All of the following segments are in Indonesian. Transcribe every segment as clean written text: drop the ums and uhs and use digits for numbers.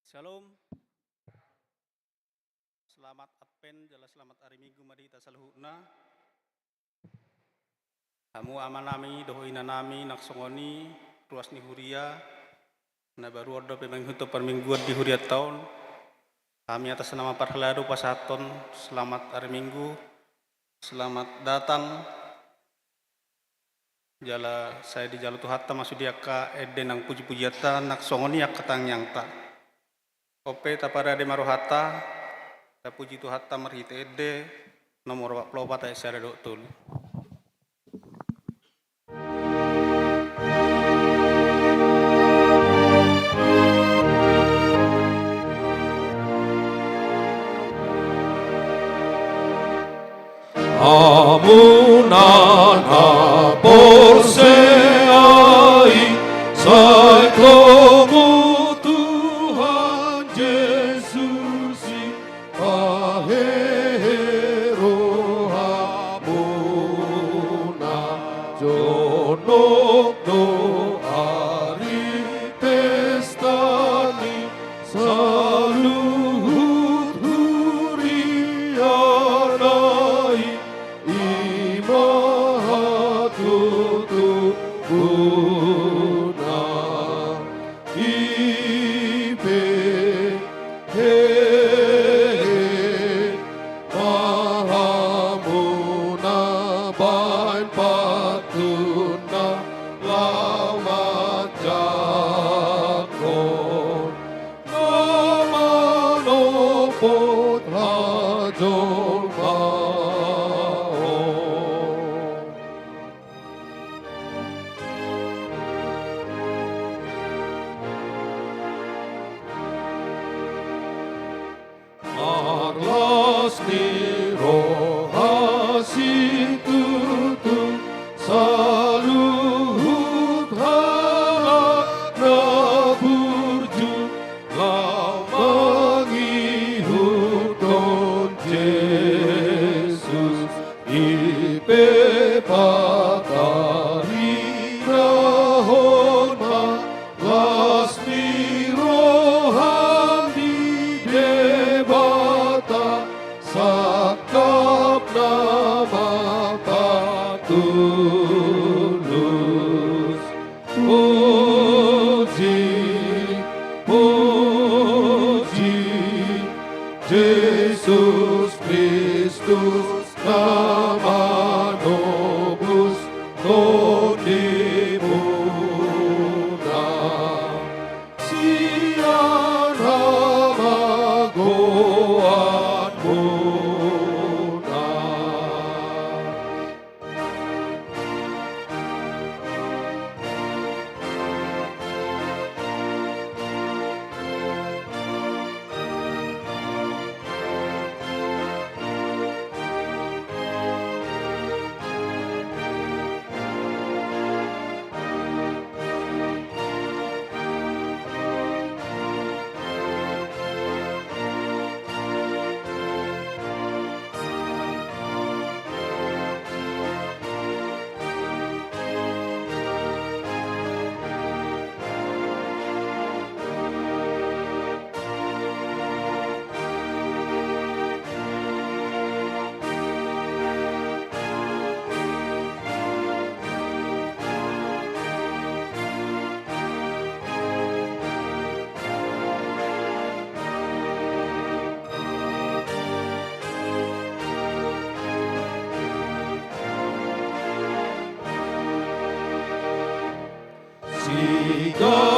Shalom, selamat Advent, jala selamat hari Minggu mari kita saluhuna. Kamu amanami, dohoina nami, naksongoni, ruas ni huria, na baru ordo pemenghuto permingguan di huria tahun. Kami atas nama Parheladu Pasaton, selamat hari Minggu, selamat datang. Jala saya di jalu tuhatta masuk diaka eden nang puji-pujiata, naksongoni ak katang yang tak. Ope tapara de marohata, ta puji tu hatta marhite ede, nomor wak plopa ta isyara doktul. Amunana porseai sai como Tuhan Yesus ahero amuna jonok no hari pestani saluhut hurianai Jesus Christus nama nobus donimuna sian hama goan muna.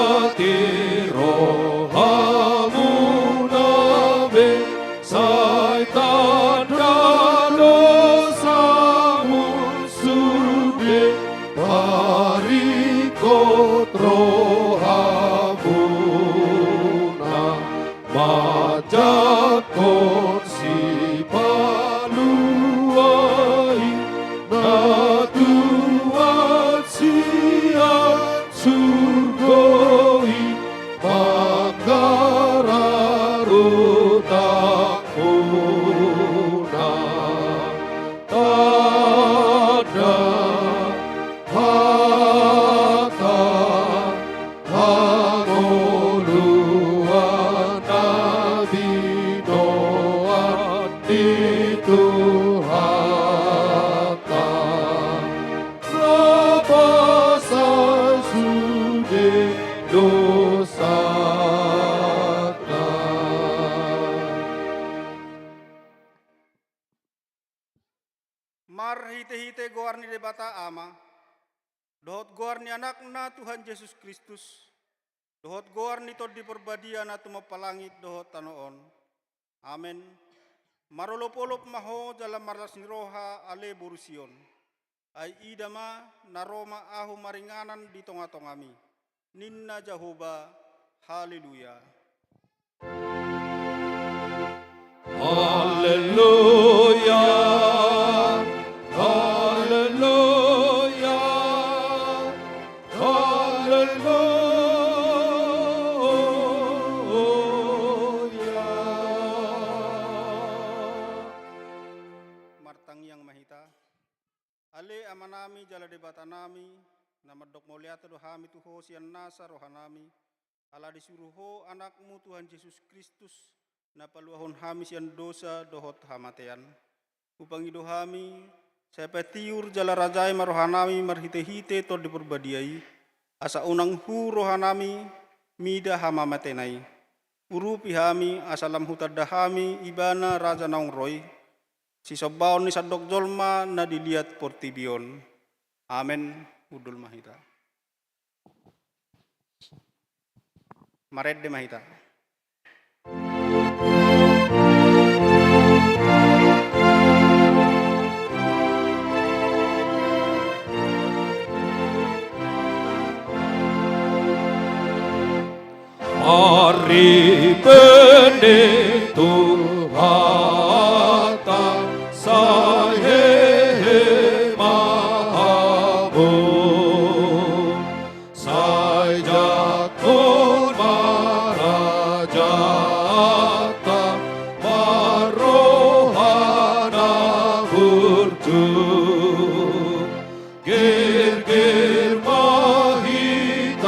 Sigatiro hamunabe saitan dosa musude parikotro hamuna majakon si paluai natuat siang surgoi pangararutakuna tada hata hangoluan hite-hite goar ni debata ama. Dohot goar ni anakna Tuhan Yesus Kristus. Dohot goar ni tod di perbadia na tumapalangit dohot tanoon. Amen. Marolop-olop maho dalam marlas ni roha ale borusion. Ay idama naroma ahu maringanan di tonga-tongami. Ninna Jehovah. Haleluya. Haleluya, haleluya, haleluya. Martang yang mahita. Ale amanami jala debata nami. Nama dok moliata dohami tuho sian nasa rohanami. Ala disuruho anakmu Tuhan Yesus Kristus. Na paluahon hami sian dosa dohot hamatean. Upangi dohami. Saya petiur jala rajai marohanami marhite-hite tod diperbadiai. Asa unang hu rohanami mida hamamatenai. Urupi hami asalam hutadahami ibana raja naung roy. Si sobaon ni sadok jolma na dilihat portibion. Amen. Udul mahita. Mared de mahita. Mari benih Tuhan saya mahamu, saya jatuh marajata marohana burju, gir-gir mahitabe.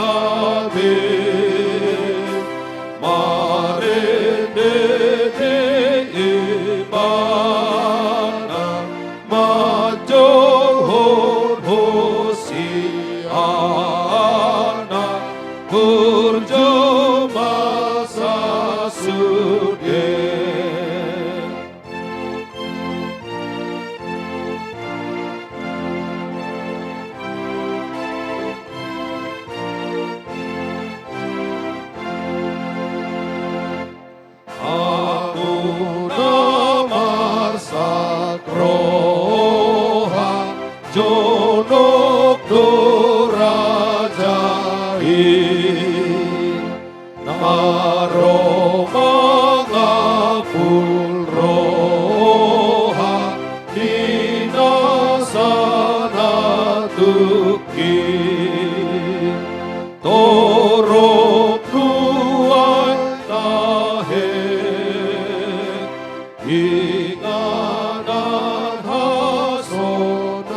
Jonok dorajai naro mangapul roha dinasana tuki torok nuan tahe inganan hasonakan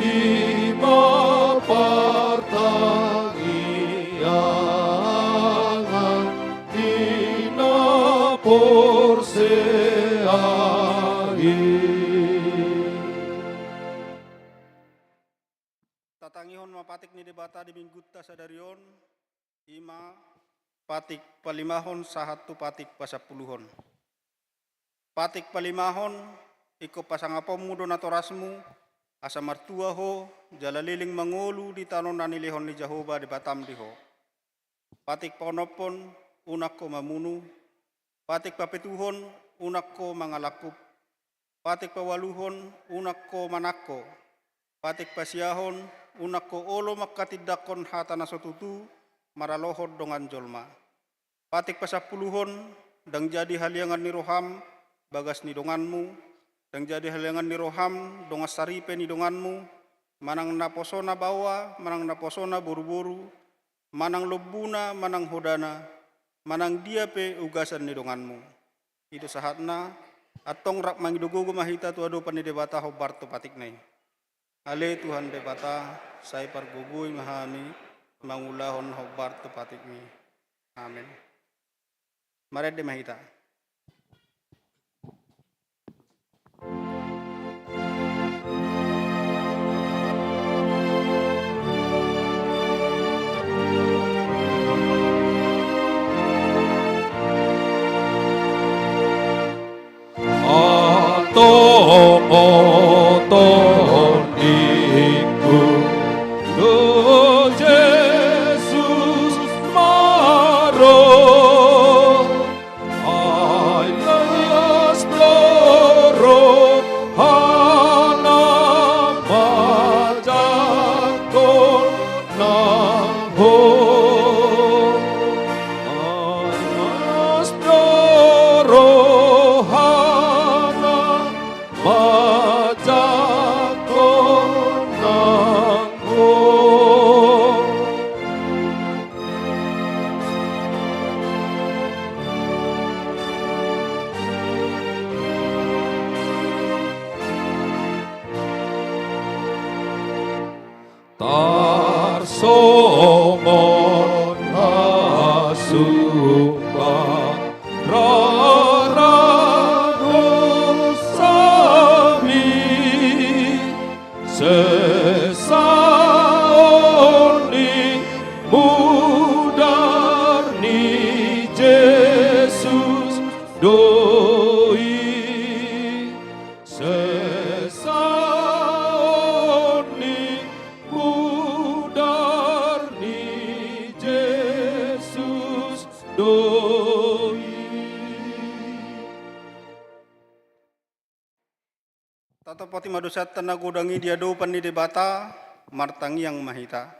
ima partangiangan dina porseai. Tatangihon mapatik ni debata di minggutta sadarion. Ima patik palimahon sahatu patik pasapuluhon. Patik palimahon iko pasangapommu donatorasmu asa martuaho jalaliling mangolu di tanon nanilihon ni Jehovah di Batam diho. Patik paonopon unakko mamunu. Patik papetuhon unakko mangalakup. Patik pawaluhon unakko manakko. Patik pasiahon unakko olo makatidakon hatana sotutu maralohod dongan jolma. Patik pasapuluhon dang jadi haliangan ni roham bagas ni donganmu, dang jadi haliangan ni roham dongas saripe ni donganmu, manang naposona bawa, manang naposona buru-buru, manang lobuna, manang hodana, manang diape ugasan ni donganmu. Itu sahatna atong rak mangidugugu mahita tu ado panidebata hobar tu patik nai. Ale Tuhan debata saya pargugui mahami mangulahon hobar tu patik ni. Amin. Mared de mahita. Ato sumpah rara dosami sesaoni mudarni Jesus doi sesaoni mudarni Jesus doi. Tatapati madosat nagodangi diado pani debata martangi yang mahita.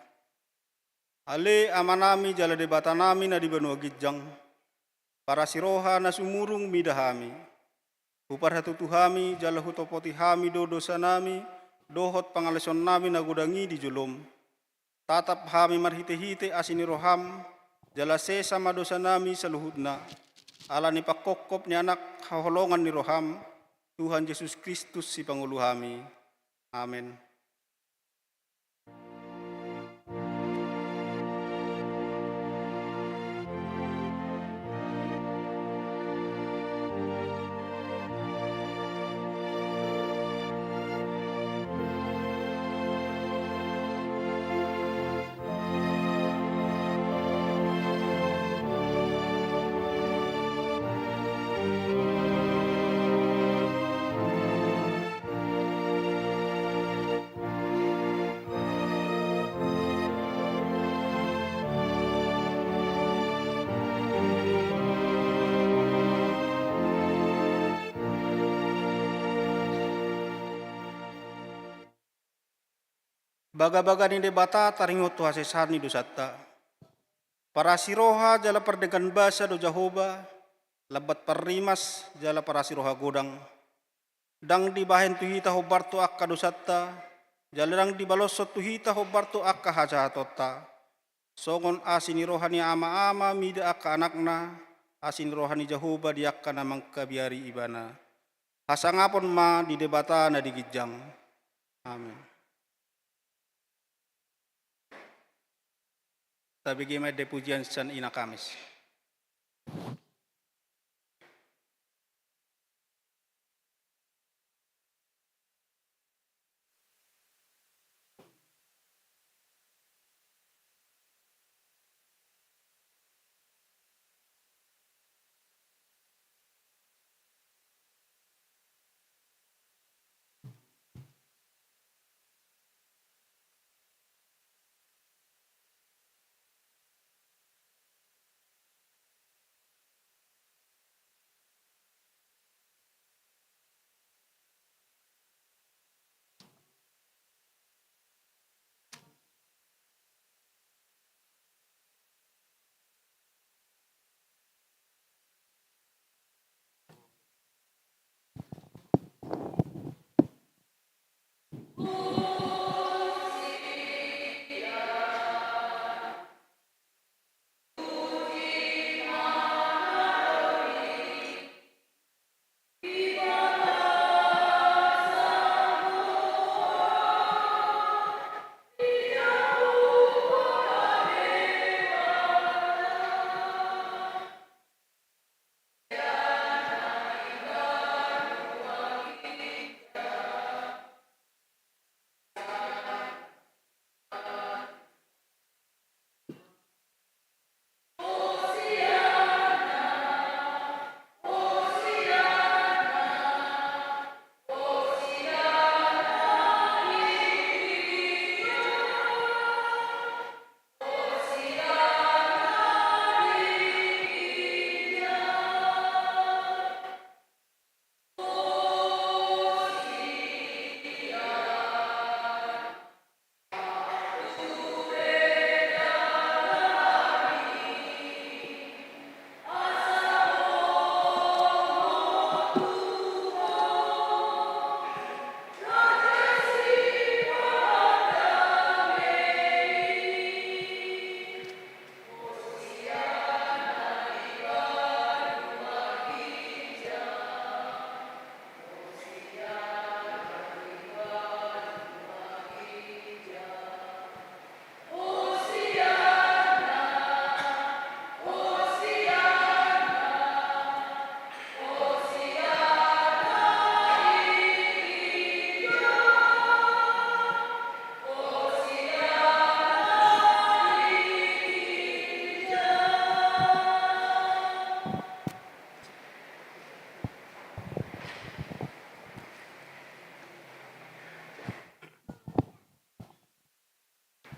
Ale amanami jala debata nami na di benua gijang. Para siroha na sumurung midahami. Upar hatu tuhami jala hutopoti hami do dosa nami. Dohot pangaleson nami nagodangi di julum. Tatap hami marhite-hite asini roham. Jala sesa madosa nami saluhudna. Ala ni pakokop ni anak haholongan ni roham. Tuhan Yesus Kristus si pangulu kami. Amin. Baga-baga ni debata taringot tu hasesani dosatta. Para siroha jala perdegan basa do Jahoba, lebat perimas jala para siroha godang. Dang dibahen tuhita hobarto akka dosatta, jala dang dibalosot tuhita hobarto akka hajatotta. Songon asini rohani ama-ama mida akka anakna, asini rohani Jahoba di akka namang kabiari ibana. Hasangapon ma di debata na digijang. Amin. Tapi gimana depujian san ina Kamis.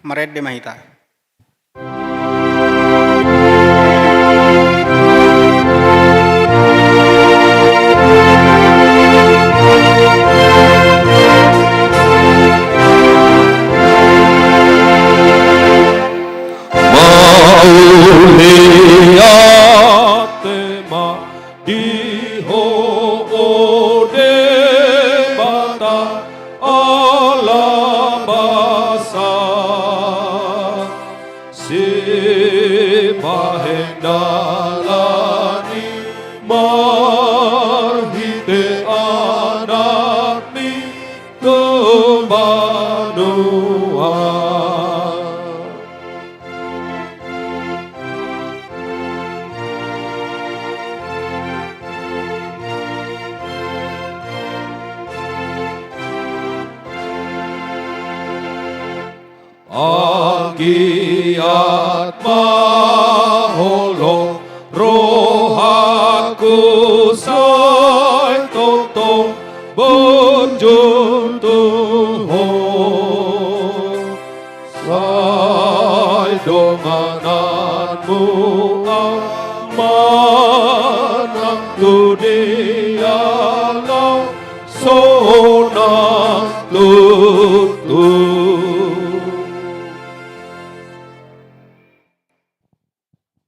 Maret de Mahita. Mauliatema diho ode bata alabasa si pahendalani marhite anakni kebanua. Agiat maholo rohaku say totong berjuntuho say dongananmu amanang dunia lau sonang tutu.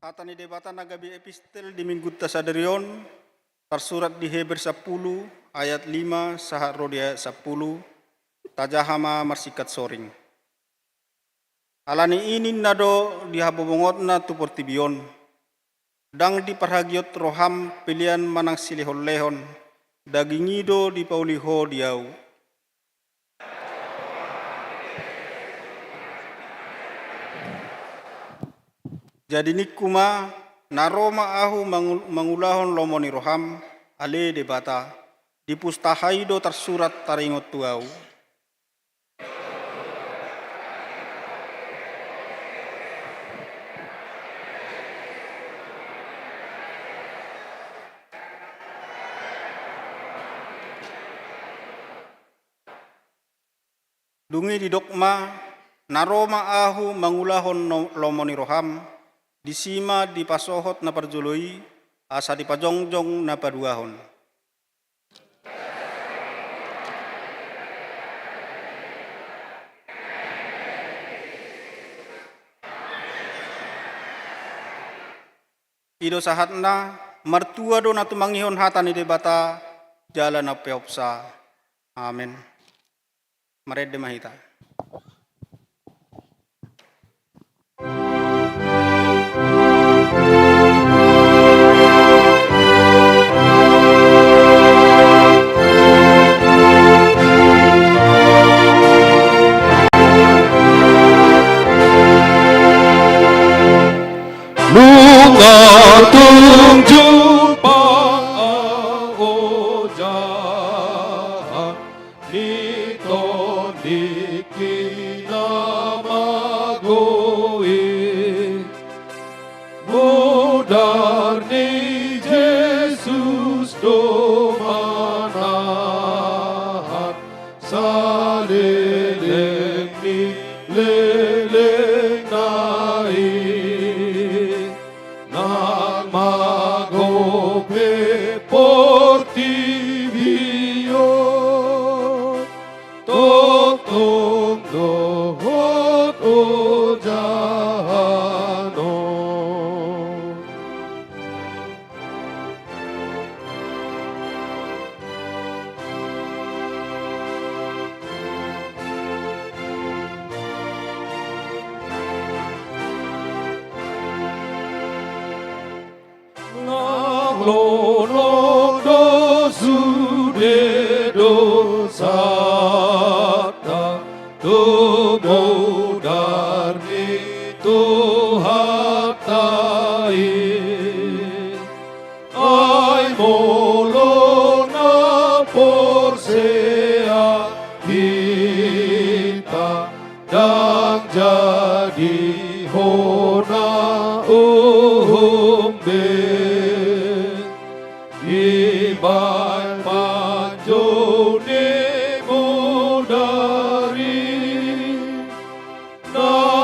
Atani debata nagabi epistel di minggu tasaderion tersurat di Heber 10 ayat 5 sahat rodia 10 tajahama marsikat soring. Alani ini nado dihabobongotna tu portibion dang diparhagiot roham pilihan manang silihol lehon dagingido di pauliho diau. Jadi nikuma naroma ahu mangulahon lomoni roham ale debata dipustahaido tersurat taringot tuau. Dungi di dokma naroma ahu mangulahon lomoni roham disima di pasohot na parjoloi asa di pajongjong na paduahon. Ido sahatna mertua do na tumangihon hatani debata jalan na peopsa. Amin. Maret de Mahita. Lungatung jumpa ojahan nito dikina magoi mudar ni Jesus domanahan saleleng ni leleng nai nang magope portivio totong dohot ojano. Lolong dosu de dosa ta tubuh dari Tuhan tai ai molona porsea kita dan jadi hona umbe ibai panjone modari na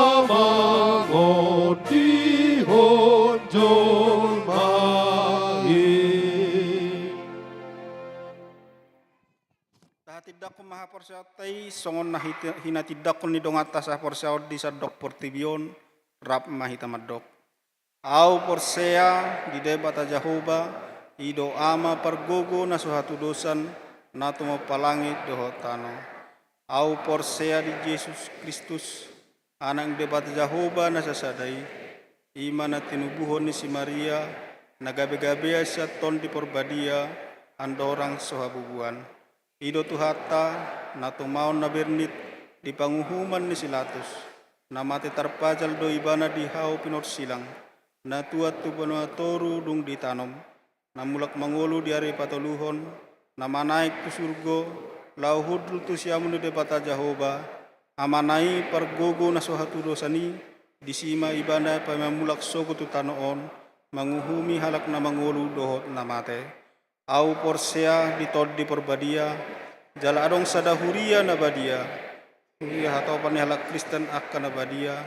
maha porsiatai songon na hinatidakon ni dongata sa porsiaod di sadok portibion rap mahita madok. Au porsea di debata Jahoba ido ama pargogo na suhatu dosan na tumapalangit dohotano. Au porsea di Yesus Kristus anang debata Jahoba na sasadai ima na tinubuhon ni si Maria nagabe-gabea siya ton di porbadia andorang sohabubuan. Ido tuhata na tumaon na bernit di panguhuman ni Silatus na mati tarpajal do ibana di hao pinot silang na tuat tu banua toru dung ditanom na mulak mangolu di hari patoluhon na manaik tu surgo lau hudru tu siamun di debata Jahoba amanai pargogo na sohatu dosani disima ibana pamamulak sogo tu tanoon manguhumi halak na mangolu dohot na mate. Au porsea ditod di porbadia jala adong sadahuria na badia huria hatau pani halak Kristen akka na badia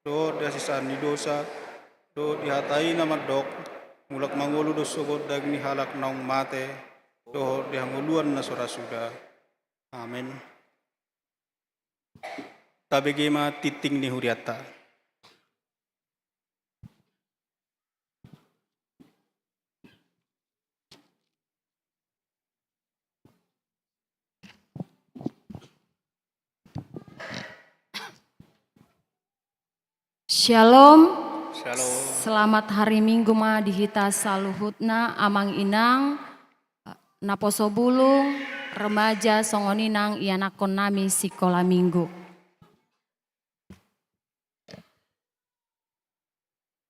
do dasisa ni dosa do dihatai na madok mulak mangulu do sogod dagni halak naung mate do dihanguluan na surasuda. Amen. Tabegema titing ni huriata. Shalom. Shalom. Selamat hari Minggu ma dihita saluhutna amang inang naposo bulung remaja songoninang ianakon nami sikola minggu.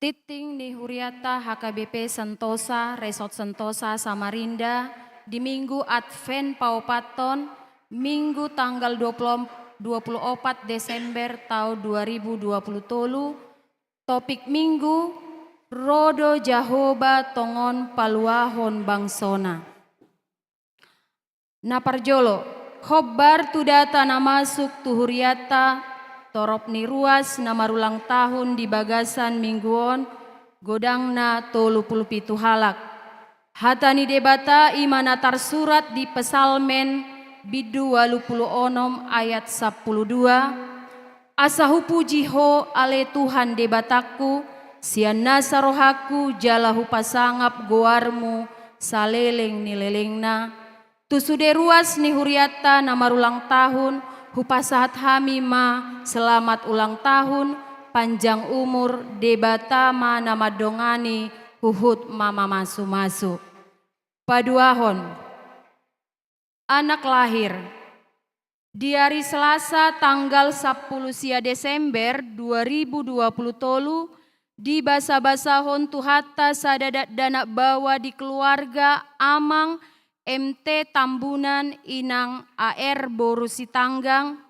Titing ni Huriata HKBP Sentosa Resort Sentosa Samarinda di Minggu Advent Paupaton Minggu tanggal 24 Desember tahun 2020. Topik Minggu Rodo Jahoba Tongon Paluahon Bangsona. Naparjolo Khobar tudata namasuk tuhuriata torop ni ruas namarulang tahun di bagasan mingguon godangna 37 halak. Hatani debata imana tarsurat di pesalmen bidu 26 ayat 12. Asahu pujiho ale Tuhan debataku sian nasarohaku jalahu pasangap goarmu saleleng nilelengna. Tusude ruas ni huriata namarulang tahun hupasahat hamima selamat ulang tahun panjang umur debata ma nama dongani huhut mama masu-masu. Paduahon anak lahir di hari Selasa tanggal 10 Desember 2020 tolu di basa-basahon tuhata sadadat danak bawa di keluarga amang MT Tambunan inang AR Borusi Tanggang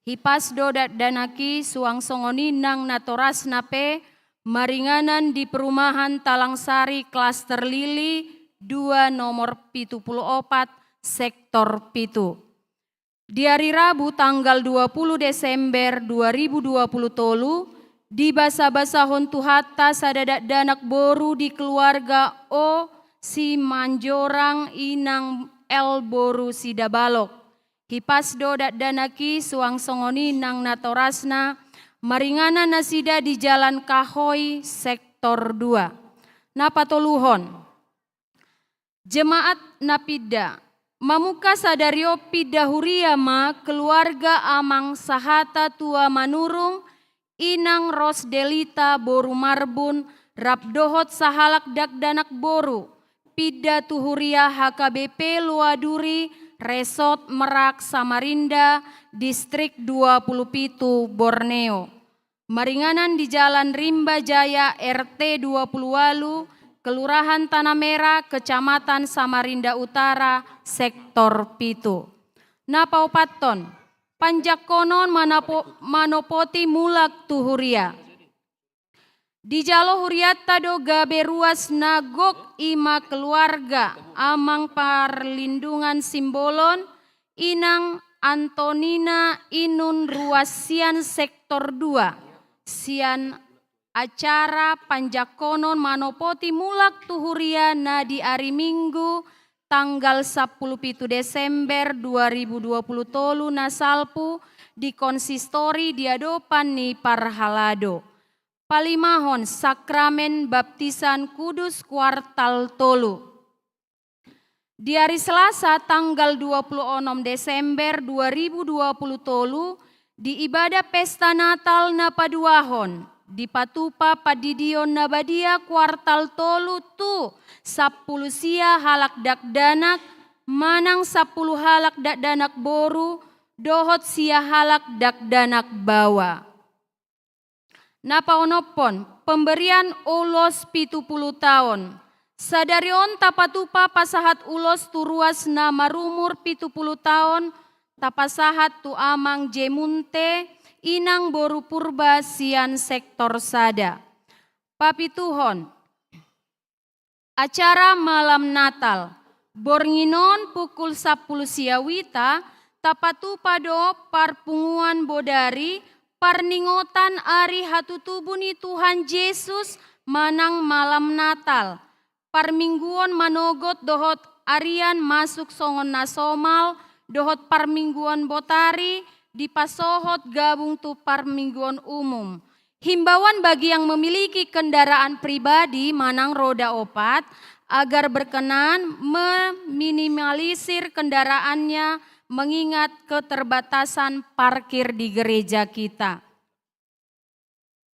hipas dodat danaki suang songoni nang natoras nape maringanan di perumahan Talangsari Klaster Lili 2 nomor 74 sektor Pitu. Di hari Rabu tanggal 20 Desember 2020 tolu di basa-basahon tuhata sadadat danak boru di keluarga O si Manjorang inang El Boru Sidabalok. Hipas dodat danaki suang songoni nang natorasna maringana nasida di Jalan Kahoy sektor 2. Napatoluhon jemaat napida mamuka sadario pidahuria ma keluarga amang sahata tua manurung inang Rosdelita Boru Marbun rabdohot sahalak dakdanak boru pida tuhuria HKBP Luaduri Resort Merak Samarinda Distrik 27 Borneo. Maringanan di Jalan Rimba Jaya RT 20 Walu Kelurahan Tanah Merah, Kecamatan Samarinda Utara, Sektor Pitu. Napaupaton, panjakonon manopoti mulak tuhuria. Di jalo huriata do gabe ruas nagok ima keluarga amang parlindungan simbolon inang Antonina Inun ruasian sektor 2 sian acara panjakonon manopoti mulak tuhuria na di hari Minggu tanggal 17 Desember 2020 tolu nasalpu di konsistori diadopan ni Parhalado. Palimahon sakramen baptisan kudus kuartal tolu. Di hari Selasa tanggal 26 Desember 2020 tolu di ibadah pesta Natal na paduahon di Patupa Padidion Nabadia kuartal tolu tu 10 sia halak dakdanak manang 10 halak dakdanak boru dohot sia halak dakdanak bawa. Napaonopon pemberian ulos 70 tahun. Sadarion tapatupa pasahat ulos turuas na marumur 70 tahun tapasahat tu amang jemunte inang boru purba sian sektor sada. Papituhon acara malam Natal bornginon pukul 10 siawita tapatupa do parpunguan bodari parningotan ari hatutubuni Tuhan Yesus manang malam Natal. Parmingguan manogot dohot arian masuk songon nasomal dohot parmingguan botari di pasohot gabung tu parmingguan umum. Himbauan bagi yang memiliki kendaraan pribadi manang roda 4 agar berkenan meminimalisir kendaraannya mengingat keterbatasan parkir di gereja kita.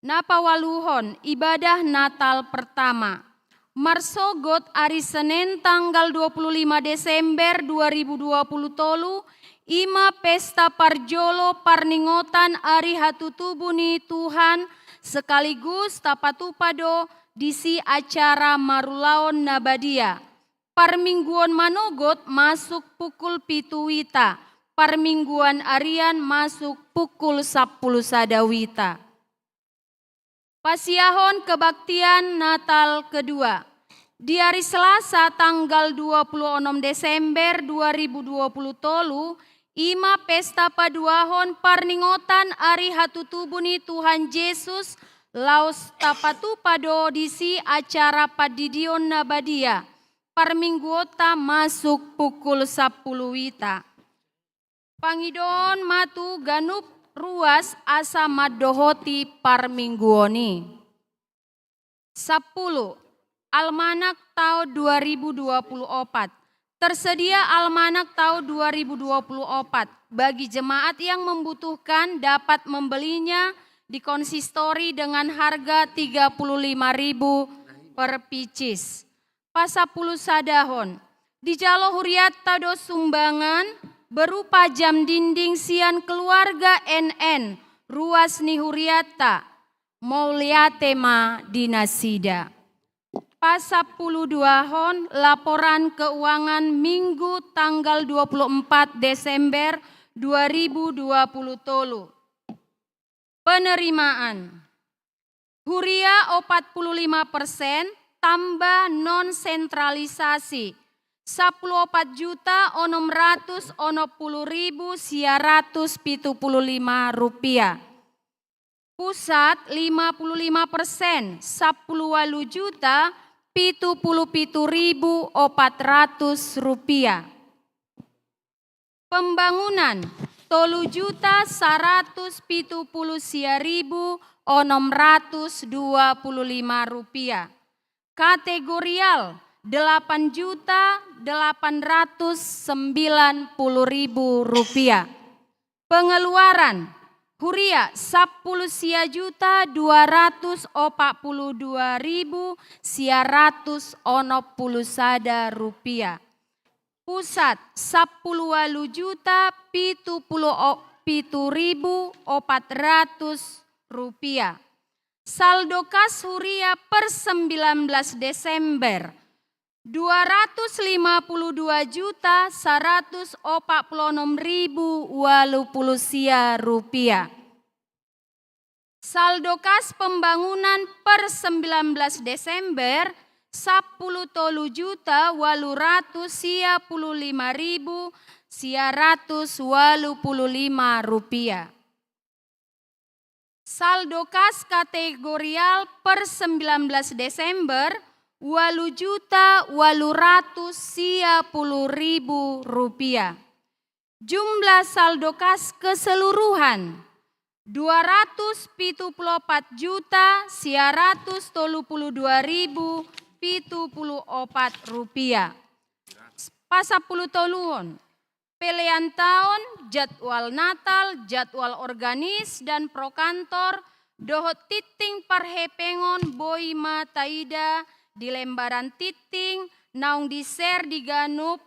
Napawaluhon ibadah Natal pertama. Marsogot hari Senin tanggal 25 Desember 2020 tolu ima pesta parjolo parningotan ari hatutubuni Tuhan sekaligus tapatupado disi acara marulaon nabadia. Parmingguan manogot masuk pukul 7 wita, parmingguan arian masuk pukul 10 sadawita. Pasiahon kebaktian Natal kedua. Di hari Selasa tanggal 26 Desember 2020 tolu, ima pesta paduahon parningotan ari hatutubuni Tuhan Yesus laos tapatu pado disi acara padidion nabadia. Parmingguota masuk pukul 10 wita. Pangidon matu ganup ruas asa madohoti parmingguoni. 10. Almanak tahun 2024. Tersedia almanak tahun 2024. Bagi jemaat yang membutuhkan dapat membelinya di konsistori dengan harga 35.000 per picis. Pasapulu sadahon. Di Jalo Huriat tado sumbangan berupa jam dinding sian keluarga NN ruas nihuriata mauliatema dinasida. Pasapulu duahon laporan keuangan Minggu tanggal 24 Desember 2020 tolu. Penerimaan Huria 45% tambah non sentralisasi 14.660.175 rupiah. Pusat 55%, 10.077.400 rupiah. Pembangunan 3.170.625 rupiah. Kategorial 8.890.000 rupiah. Pengeluaran Huria 10.242.190 rupiah. Pusat 10.077.400 rupiah. Saldo kas Huria per 19 Desember 252.146.080 rupiah. Saldo kas pembangunan per 19 Desember 10.855.185 rupiah. Saldo kas kategorial per 19 Desember Rp8.810.000. Jumlah saldo kas keseluruhan Rp232.132.074. Pasapuluh toluhon. Pelean tahun, jadwal Natal, jadwal organis dan prokantor, dohot titing parhepengon boi mataida di lembaran titing, naung di share di ganup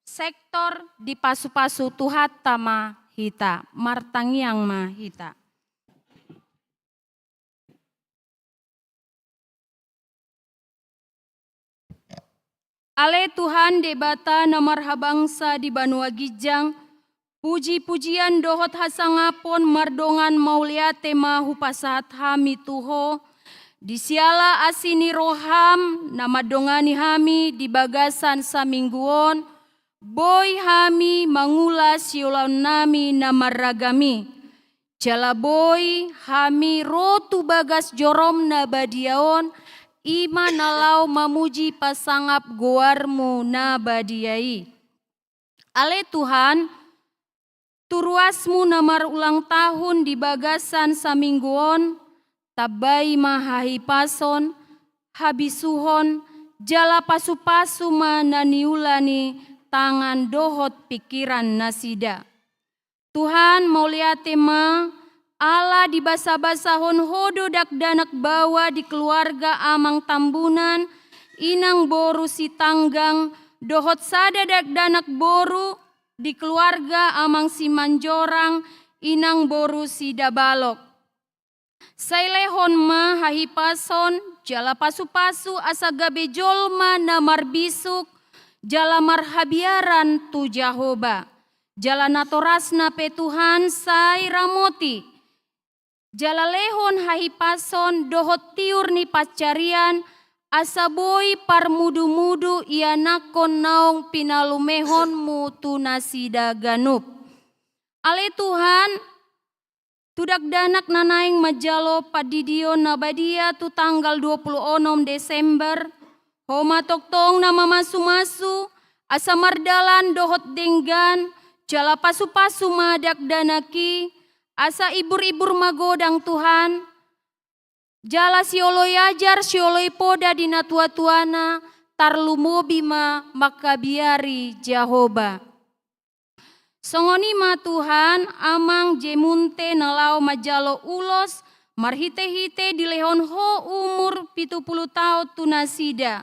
sektor di pasu-pasu tuhat tama hita, martangiang ma hita. Ale Tuhan debata namar habangsa di Banua Gijang, puji-pujian dohot hasangapon mardongan mauliate mahu pasahat hami tuho, disiala asini roham nama dongani hami di bagasan samingguon, boy hami mangula siulaun nami nama ragami, jala boy hami rotu bagas jorom na badiaon, ima nalau mamuji pasangap goarmu na badiai. Ale Tuhan, turuasmu namar ulang tahun di bagasan samingguon, tabai mahahi pason, habisuhon, jala pasu-pasu mananiulani tangan dohot pikiran nasida. Tuhan mauliate ma, Allah di basa-basahon hodo dak danak bawa di keluarga amang tambunan, inang boru si tanggang, dohot sada dak danak boru di keluarga amang si manjorang, inang boru si dabalok. Sailehon ma hahipason, jala pasu-pasu asa gabe jolma namar bisuk, jala marhabiaran tu Jahoba, jala natorasna petuhan sai ramoti, jala lehon hahipason dohot tiur ni pacarian, asa boy parmudu-mudu ia nakon naong pinalumehon mutu nasida ganup. Ale Tuhan, tudak danak nanaing majalo padidio nabadia tu tanggal 26 Desember, homa toktong nama masu-masu, asa mardalan dohot denggan, jala pasu-pasu madak danaki, asa ibur-ibur magodang Tuhan, jala sioloi ajar sioloi poda dina tua-tuana, tarlumobima makabiari Jahoba. Songonima Tuhan, amang jemunte nalau majalo ulos, marhite-hite di lehon ho umur 70 tahun tunasida.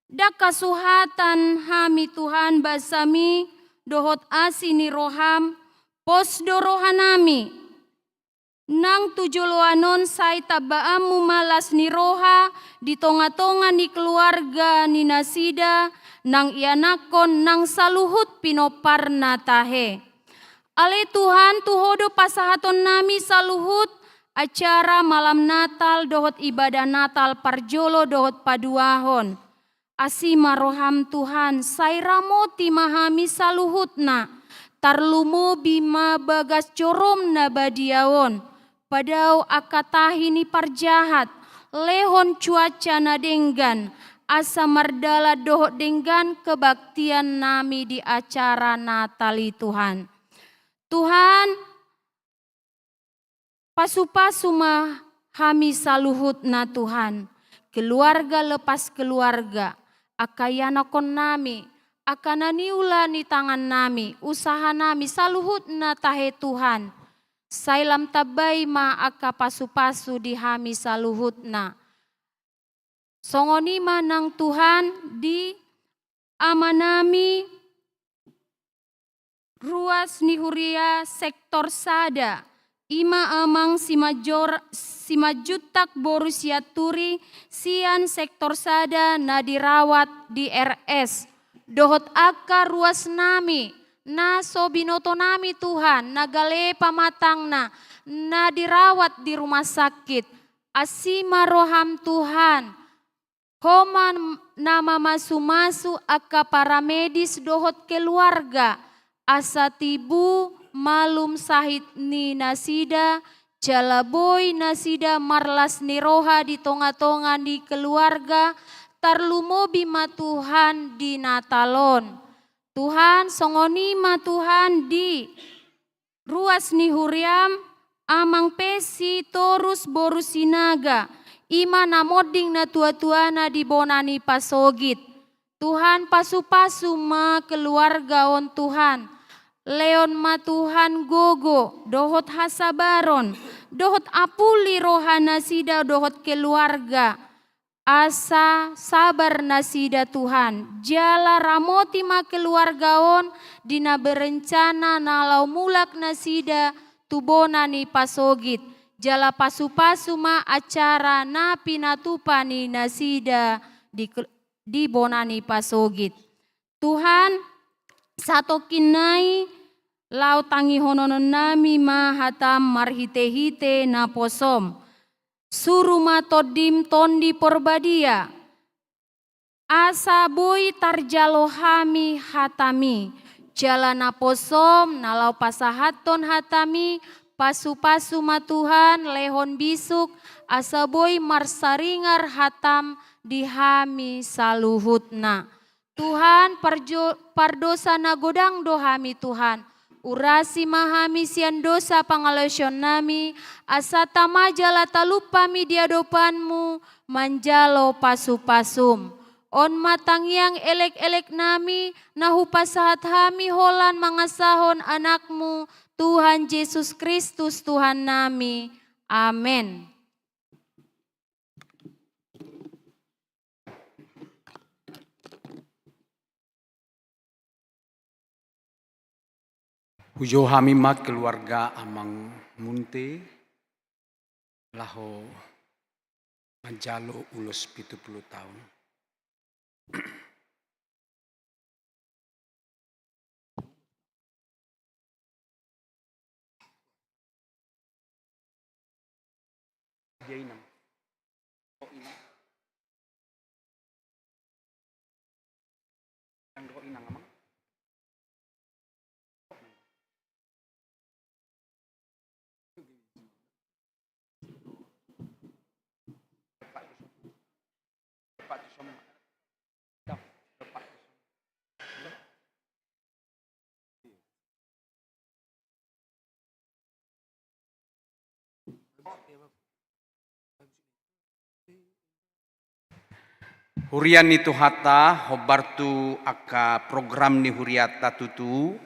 Dak kasuhatan hami Tuhan basami, dohot asini roham, posdo rohanami. Nang tujuluanon say tabaamu malas ni roha, di tonga-tonga ni keluarga ni nasida, nang ianakon nang saluhut pinoparna tahe. Ale Tuhan tuhodo pasahaton nami saluhut, acara malam Natal dohot ibadah Natal parjolo dohot paduahon. Asima roham Tuhan, say ramoti mahami saluhutna, tarlumo bima bagas corom na badiawon. Padau akatahi ni parjahat, lehon cuaca na denggan, asa mardala dohot denggan kebaktian nami di acara Natali Tuhan. Tuhan, pasu-pasu mah hami saluhut na Tuhan, keluarga lepas keluarga, akayana kon nami, akana niula ni tangan nami, usaha nami saluhut na tahe Tuhan. Sailam tabai ma aka pasu-pasu di hami saluhutna. Songoni manang Tuhan di amanami ruas nihuria sektor sada. Ima amang simajutak borusia turi sian sektor sada na dirawat di RS. Dohot aka ruas nami. Na sobinoto nami Tuhan, nagale pamatang na dirawat di rumah sakit. Asima roham Tuhan, homan nama masu-masu aka para medis dohot keluarga. Asa tibu malum sahit ni nasida, jala boy nasida marlas ni roha di tonga-tonga di keluarga, tarlumobi ma Tuhan di natalon. Tuhan songoni ma Tuhan di ruas ni huriam, amang pesi torus borus sinaga, ima namoding na tua-tuana di bonani pasogit. Tuhan pasu-pasu ma keluarga on Tuhan. Leon ma Tuhan gogo, dohot hasabaron, dohot apuli rohana sida dohot keluarga. Asa sabar nasida Tuhan, jala ramoti ma keluarga on, dina berencana nalau mulak nasida tubona ni pasogit. Jala pasu-pasu ma acara na pinatupani nasida di bonani pasogit. Tuhan sato kinai lau tangi hononon nami ma hatam marhite-hite na posom. Suruh ma todim tondi porbadia. Asa boy tarjalo hami hatami. Jalana posom nalau pasahaton hatami. Pasu-pasu ma Tuhan lehon bisuk. Asa boy marsaringar hatam dihami saluhutna. Tuhan pardosa na godang dohami Tuhan. Urasi mahami sian dosa pangalosyon nami. Asa tamajala talupami diadopanmu. Manjalo pasu-pasum. On matangiang elek-elek nami. Nahu pasahat hami holan mangasahon anakmu. Tuhan Yesus Kristus Tuhan nami. Amin. Hujo hami mak keluarga amang munte laho manjalo ulos 70 tahun. Dia inang. Oh inang. Yang do inang amang. Hurian itu hata hobartu aka program ni huriata tutu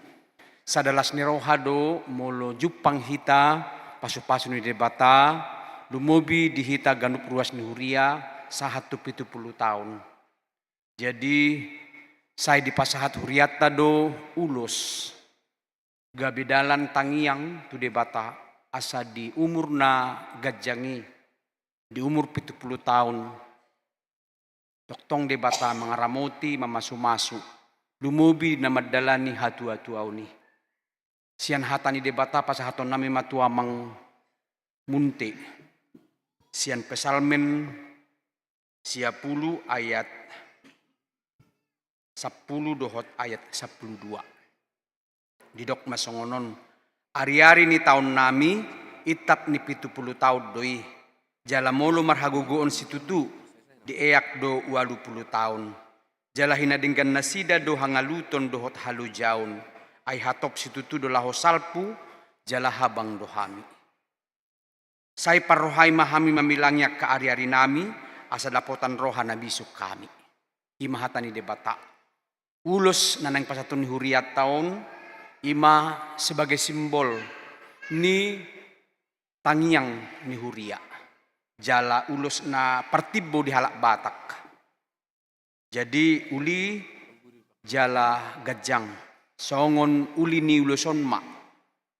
sadalas ni rohado molo jupang hita pasu-pasu ni debata lumobi di hita ganup ruas ni huria sahatu 70 tahun. Jadi saya di pasahat huriata do ulos gabedalan tangiang tu debata asa di umurna gajangi di umur 70 tahun. Doktong debata mangaramoti mamasu-masu. Lumubi na madalani hatu-hatu ni. Sian hatani debata pasahaton nami matua mang munte. Sian pesalmen 10 ayat 10 dohot ayat 12. Didok masongonon. Ari-ari ni tahun nami itap ni 70 tahun doi. Jalamolo marhagugoon situtu. Dieak do 20 tahun. Jala hinadingkan nasida do hangaluton dohot halu jaun. Ay hatop situtu do laho salpu. Jala habang do hami. Say parrohay mahami mamilangnya ka ari-ari nami. Asa dapotan roha na bisuk kami. Imahatani debata. Ulos na nang pasatun ni huriat taon. Ima sebagai simbol ni tangiang ni huria. Jala ulos na partibo di halak Batak. Jadi uli jala gajang. Songon uli ni uloson ma.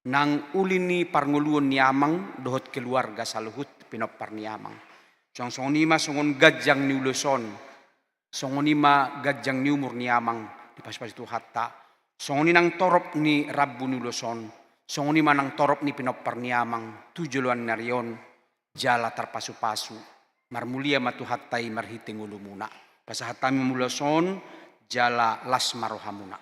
Nang uli ni parnguluon ni amang dohot keluarga saluhut pinopar ni amang. Songon nima songon gajang ni uloson. Songon nima gajang ni umur ni amang. Di pas-pas itu hatta. Songon nang torop ni rabu ni uloson. Songon nima nang torop ni pinopar ni amang. Tujuan narion. Jala tarpasu-pasu, marmulia matu hattai marhiting ulumuna. Pasahatami mulason, jala las marohamuna.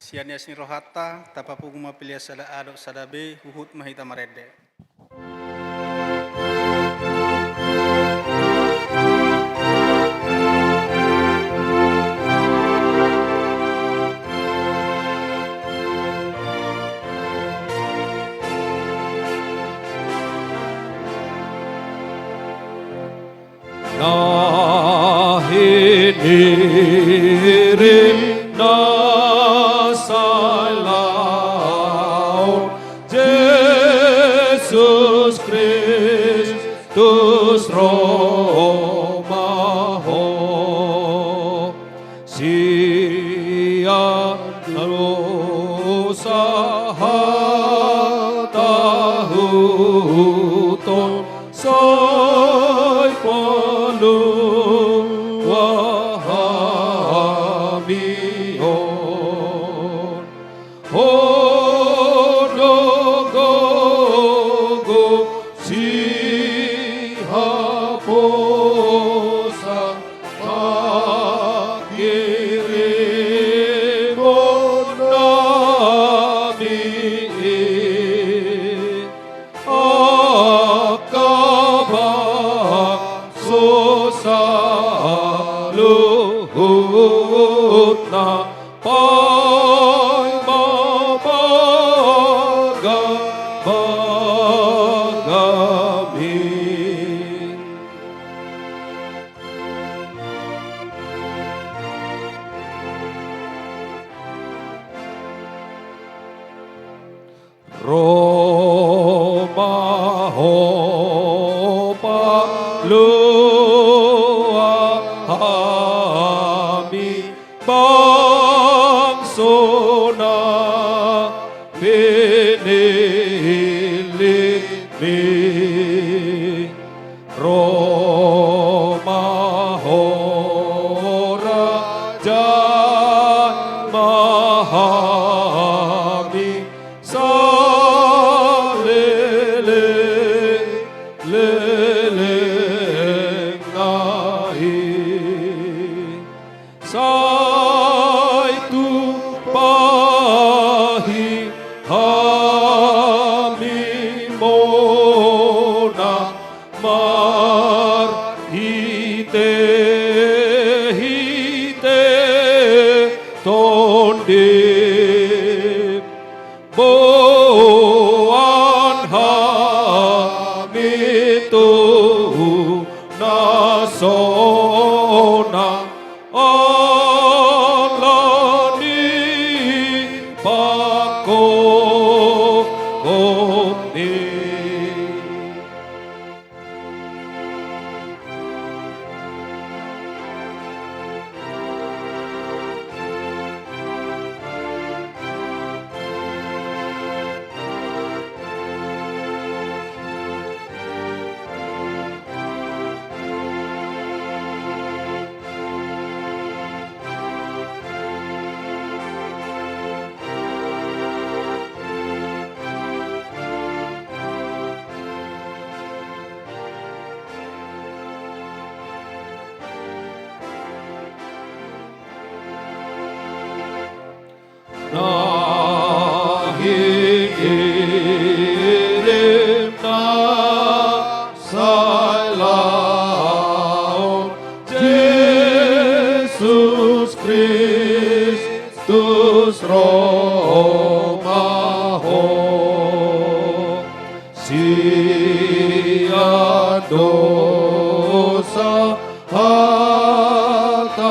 Sian yasni rohata, tapapuguma pilih sala adok sadabe, huhut mahita marede. Nahinirim nasalau Jesus Kristus Romaho Sian usaha tahuton soy wahamion hodogogo sihaposa pakirimon nami akabang luhut na pay mabaga bagamin Roma hopa luahami bangsona pinilimi Roma hora jan mahami salele sai tu pahi hami mona mar hite tonde boan hami tu nasona alani pakoni nahirim nasailaon Jesus Kristus Romaho sia dosa hatahuton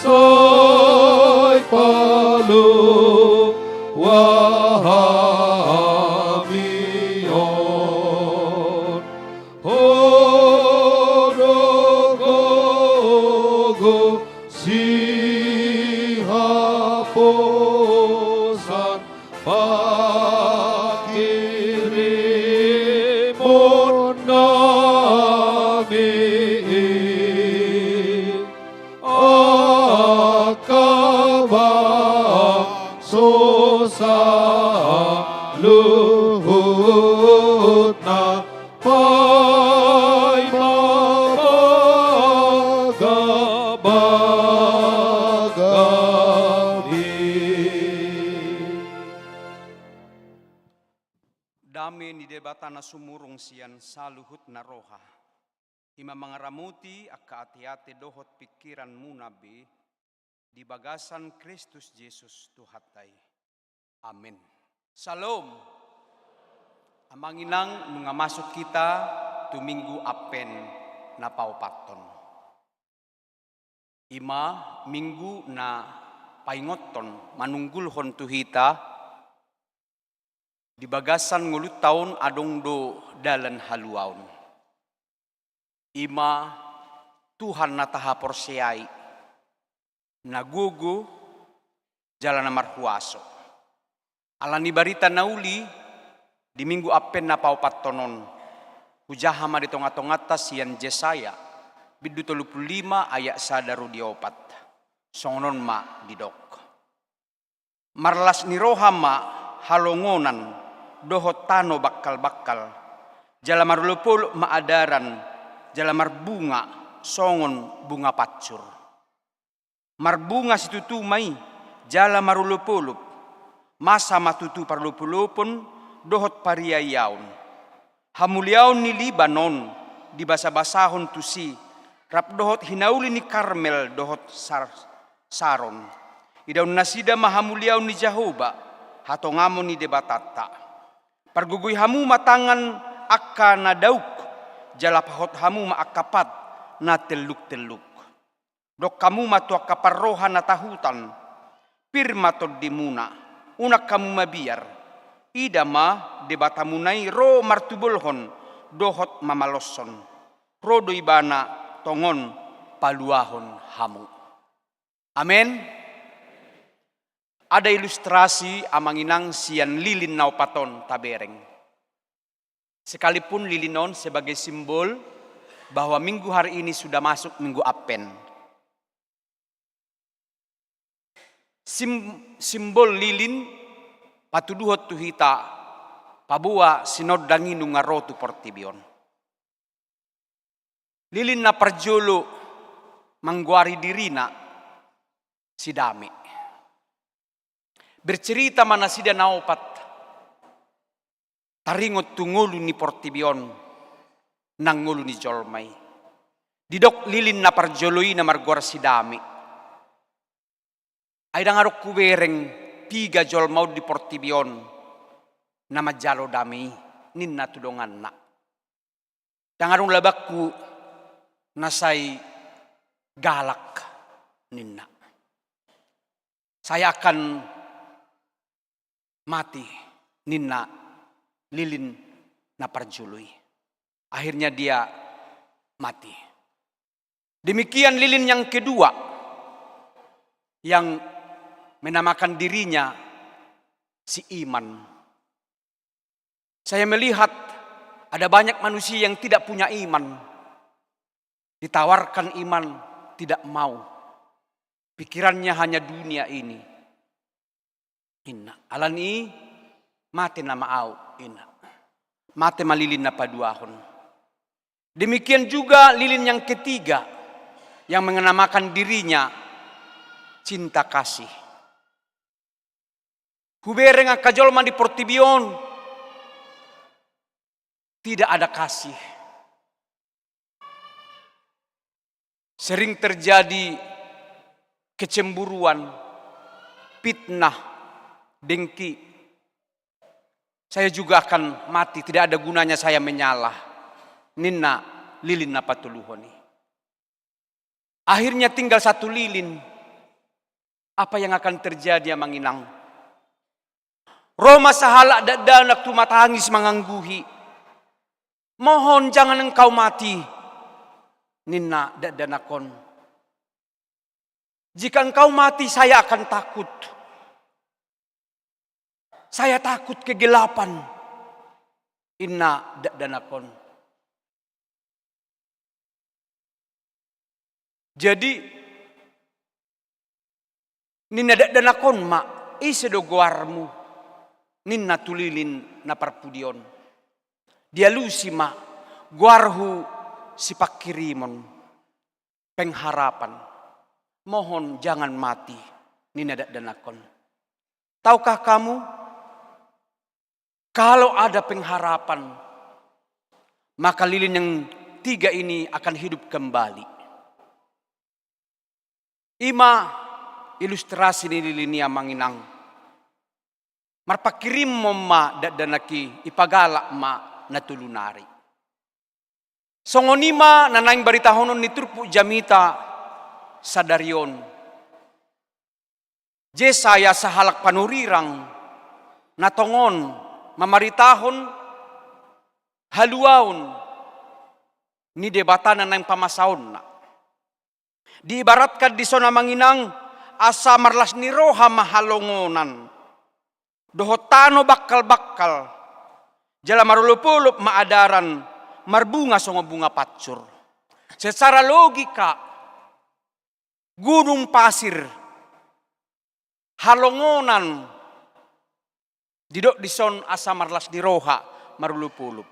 soy palu wahamion hodogogo sihaposan pakirimon nami dosa luhut na pai Dami ni debatana sumurung sian saluhut na roha. Ima mangaramuti akka ati-ati dohot pikiran munabi di bagasan Kristus Yesus Tuhatai. Amin. Salom. Amanginang nunga masuk kita tuminggu apen na paupaton. Ima minggu na paingoton manunggulhon tuhita di bagasan ngulut tahun adong do dalan haluaun. Ima Tuhan na taha porsiai nagugu jalan marhuaso. Alani barita nauli di minggu apen na paupatonon. Hujahama di tonga-tongata sian Jesaya bidu 35 ayat sadaru diopat. Songonon ma didok. Marlas ni rohama halongonan dohot tano bakal-bakal, jalamar lupul maadaran, jalamar bunga, songon bunga pacur. Marbunga situtumay, jalamar lupulup, masa matutu parlupulupun, dohot pariyayaon. Hamulyaon ni Libanon, di basa-basahon tusi, rap dohot hinauli ni Karmel, dohot Saron. Idaun nasida mahamulyaon ni Jehovah, hatongamon ni debatata. Parguguy hamu matangan akka na dauk, jalapahot hamu maakapat na teluk-teluk. Dok kamu matu akaparroha na tahutan, pirma tod dimuna, unak kamu mabiar. Ida ma debatamunay ro martubulhon, dohot mamalosson. Rodo ibana tongon paluahon hamu. Amen. Ada ilustrasi amanginang sian lilin naupaton tabereng. Sekalipun lilinon sebagai simbol bahwa minggu hari ini sudah masuk minggu apen. Simbol lilin patuduhot tuhita pabua sinoddangi nungarotu portibion. Lilin na parjolo mangguari dirina sidame. Bercerita mana sida naopat taringot tungulu ni portibion nangulu ni jolmay. Didok lilin na parjoloi na margor sidami. Ay dangarok kuwereng 3 jolmaw di portibion na majalo dami ninna tudongan na. Dangarong labakku nasay galak ninna. Saya akan mati ninna lilin na parjului. Akhirnya dia mati. Demikian lilin yang kedua yang menamakan dirinya si Iman. Saya melihat ada banyak manusia yang tidak punya iman. Ditawarkan iman tidak mau. Pikirannya hanya dunia ini. Inna alani mati na maaw inna. Mati malilin na paduahon. Demikian juga lilin yang ketiga yang mengenamakan dirinya cinta kasih. Hubereng kajolman di portibion tidak ada kasih. Sering terjadi kecemburuan, fitnah, dengki. Saya juga akan mati, tidak ada gunanya saya menyalah. Ninna lilin na patuluhoni. Akhirnya tinggal satu lilin. Apa yang akan terjadi manginang? Roma sahala dadanak tumatangis mangangguhi. Mohon jangan engkau mati. Ninna dadanakon. Jika engkau mati saya akan takut. Saya takut kegelapan. Inna dadanakon. Jadi Nina dadanakon mak isedo guarmu ninna tulilin na parpudion. Dia lusima guarhu si pakirimon pengharapan. Mohon jangan mati nina danakon. Tahukah kamu kalau ada pengharapan maka lilin yang 3 ini akan hidup kembali. Ima ilustrasi ni lilinia manginang. Marpakirim mo ma dadanaki ipagala ma natulunari. Songonima nanaing baritahonon ni Turpu Jamita sadarion. Jesaya sahalak panurirang natongon mamaritahon haluaon ni debatan nanaing pamasaon na. Diibaratkan di sona manginang asa marlas ni roha mahalongonan. Dohotano bakal-bakal. Jala marulupulup maadaran marbunga songo bunga patcur. Secara logika gunung pasir halongonan didok dison asa marlas ni roha marulupulup.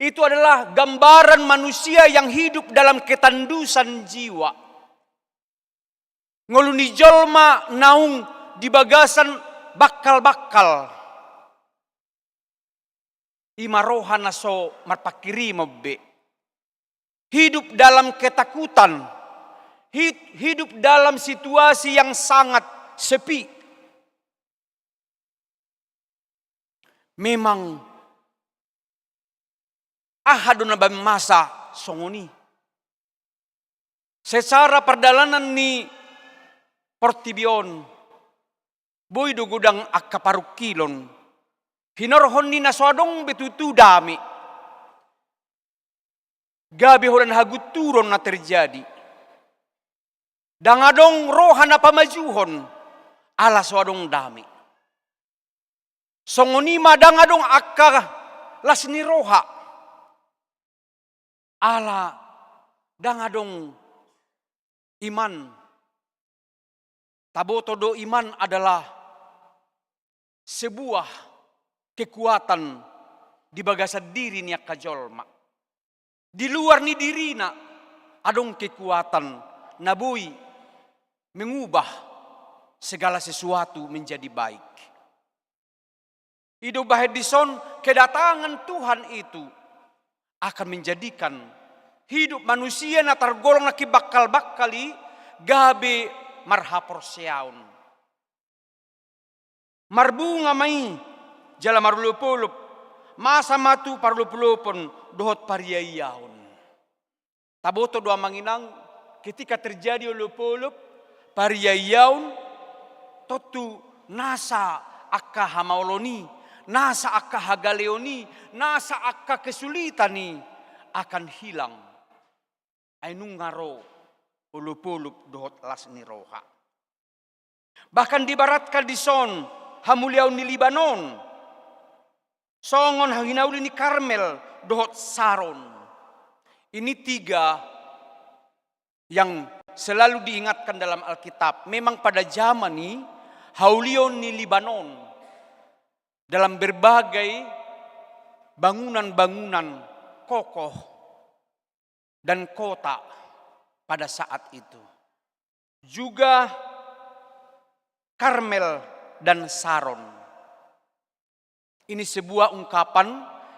Itu adalah gambaran manusia yang hidup dalam ketandusan jiwa. Ngoluni jolma naung di bagasan bakal-bakal. Ima roha naso marpakiri mobbe. Hidup dalam ketakutan. Hidup dalam situasi yang sangat sepi. Memang ahadun nabam masa songoni. Secara perjalanan ni Portibion, boy do gudang akaparukilon, hinorhon ni naswadong betutu dami. Gabi holan haguturon na terjadi. Dangadong roha na pamajuhon, ala swadong dami. Songonima dangadong akka lasni roha. Ala dangadong iman. Taboto do iman adalah sebuah kekuatan di bagasan diri ni kajolma. Di luar ni dirina adong kekuatan nabui mengubah segala sesuatu menjadi baik. Ido bahedison kedatangan Tuhan itu akan menjadikan hidup manusia na tergolong na kibakal-bakali gabe marhaporseaun. Marbunga mai jala marulupulup masa matu parlupulupon dohot pariyayaun. Taboto doa manginang ketika terjadi ulupulup pariyayaun totu nasa akka hamauloni, nasa akka hagaleoni, nasa akka kesulitani akan hilang. Ainung ngaro ulupulup dohot las ni roha. Bahkan dibaratkan di son hamuliaun ni Libanon. Songon hanginauli ni Karmel dohot Saron. Ini 3 yang selalu diingatkan dalam Alkitab. Memang pada zaman ini haulion ni Libanon dalam berbagai bangunan-bangunan kokoh dan kota pada saat itu. Juga Karmel dan Saron. Ini sebuah ungkapan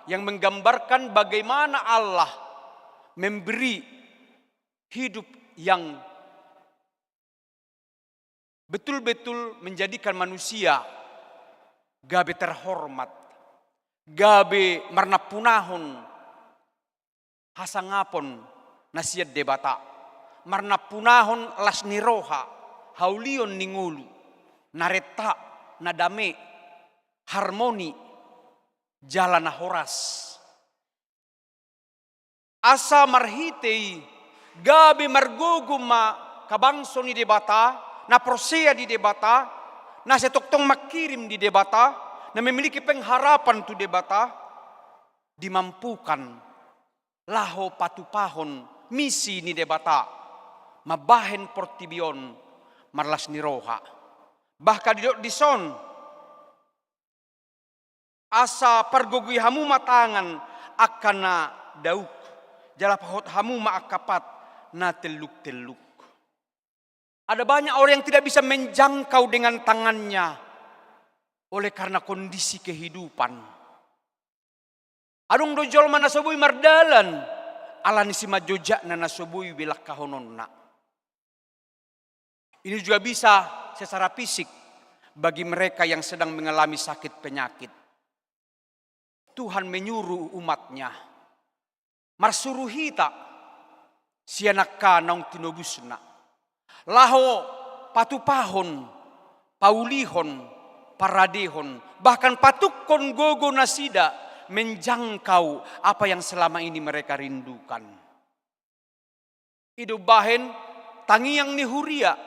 yang menggambarkan bagaimana Allah memberi hidup yang betul-betul menjadikan manusia gabe terhormat, gabe marnapunahon, hasangapon nasiat debata, marnapunahon las niroha, haulion ningulu, nareta, nadame, harmoni, jalan horas. Asa marhitei gabe marguguma kabangso ni debata, na prosea di debata, na setoktong makirim di debata, na memiliki pengharapan tu debata, dimampukan laho patupahon misi ni debata, mabahen Portibion marlas ni roha. Bahkan di son asa pargogui hamu matangan akana dauk. Jala pahot hamu maakapat na teluk-teluk. Ada banyak orang yang tidak bisa menjangkau dengan tangannya oleh karena kondisi kehidupan. Adung dojol mana sobui mardalan alani si majojak na nasobui bilak kahononna. Ini juga bisa secara fisik bagi mereka yang sedang mengalami sakit penyakit. Tuhan menyuruh umatnya, marsuruh hita sianaka naung tinobusna. Laho patupahon, paulihon, paradehon, bahkan patukon gogo nasida menjangkau apa yang selama ini mereka rindukan. Hidup bahen tangiang ni huria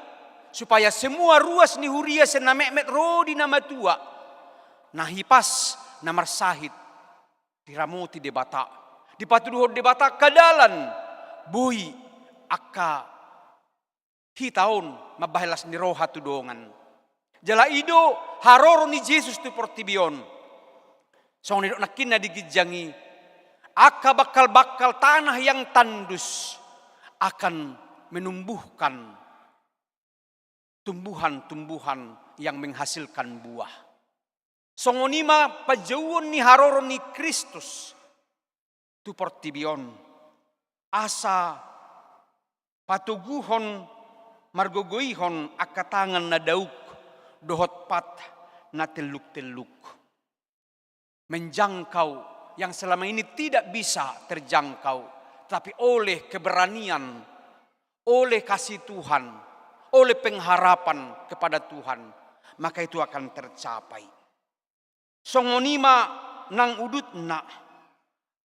supaya semua ruas ni huria senamek rodi nama tua. Nahipas namar sahid diramoti debata. Dipatuduhon debata kadalan bui akka hitaon mabahelas ni roha tudongan. Jala ido haroro ni Jesus tu portibion. Song nidok nakin na digijangi. Aka bakal tanah yang tandus akan menumbuhkan tumbuhan-tumbuhan yang menghasilkan buah. Songonima pajauan ni haroro ni Kristus tu portibion. Asa patuguhon margogoihon akatangan na dauk dohot pat na teluk-teluk. Menjangkau yang selama ini tidak bisa terjangkau. Tapi oleh keberanian, oleh kasih Tuhan, oleh pengharapan kepada Tuhan, maka itu akan tercapai. Songonima nang udutna